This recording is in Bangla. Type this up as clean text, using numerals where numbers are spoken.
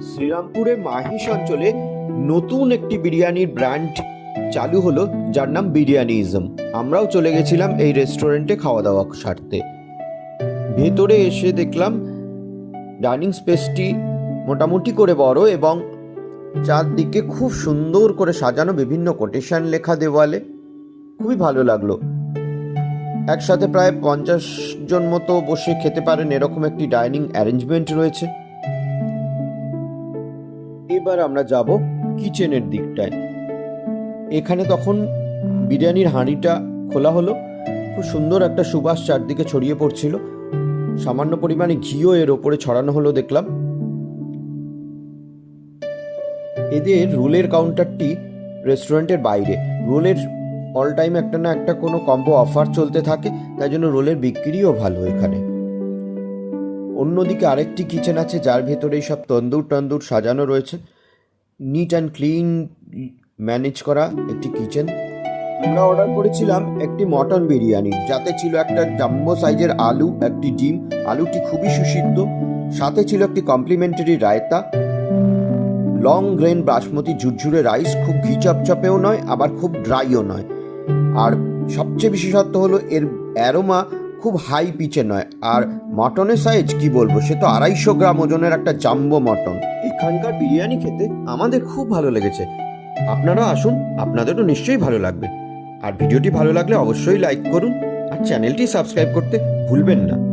শ্রীরামপুরের মাহিষ অঞ্চলে নতুন একটি বিরিয়ানির ব্র্যান্ড চালু হলো, যার নাম বিরিয়ানিজম। আমরাও চলে গেছিলাম এই রেস্টুরেন্টে খাওয়া দাওয়া সারতে। ভেতরে এসে দেখলাম ডাইনিং স্পেসটি মোটামুটি করে বড় এবং চারদিকে খুব সুন্দর করে সাজানো, বিভিন্ন কোটেশন লেখা দেওয়ালে। খুবই ভালো লাগলো। একসাথে প্রায় 50 জন মতো বসে খেতে পারেন এরকম একটি ডাইনিং অ্যারেঞ্জমেন্ট রয়েছে। এবার আমরা যাব কিচেনের দিকটায়। এখানে তখন বিরিয়ানির হাঁড়িটা খোলা হলো। খুব সুন্দর একটা সুবাস চারদিকে ছড়িয়ে পড়ছিল। সামান্য পরিমাণে ঘিও এর ওপরে ছড়ানো হলো দেখলাম। এদের রোলের কাউন্টারটি রেস্টুরেন্টের বাইরে। রোলের অল টাইম একটা না একটা কোনো কম্বো অফার চলতে থাকে, তাই জন্য রোলের বিক্রিও ভালো এখানে। অন্যদিকে আরেকটি কিচেন আছে, যার ভেতরে সব তন্দুর সাজানো রয়েছে। নিট অ্যান্ড ক্লিন ম্যানেজ করা একটি কিচেন। আমরা অর্ডার করেছিলাম একটি মটন বিরিয়ানি, যাতে ছিল একটা জাম্বো সাইজের আলু, একটি ডিম। আলুটি খুবই সুসিদ্ধ। সাথে ছিল একটি complimentary raita, long grain basmati ঝুরঝুরে রাইস, খুব ঘি চপচপেও নয় আবার খুব ড্রাইও নয়। আর সবচেয়ে বিশেষত্ব হলো এর অ্যারোমা খুব হাই পিচে নয়। আর মটনের সাইজ কি বলবো, সে তো 250 গ্রাম ওজনের একটা জাম্বো মটন। এখানকার বিরিয়ানি খেতে আমাদের খুব ভালো লেগেছে। আপনারা আসুন, আপনাদেরও নিশ্চয়ই ভালো লাগবে। আর ভিডিওটি ভালো লাগলে অবশ্যই লাইক করুন আর চ্যানেলটি সাবস্ক্রাইব করতে ভুলবেন না।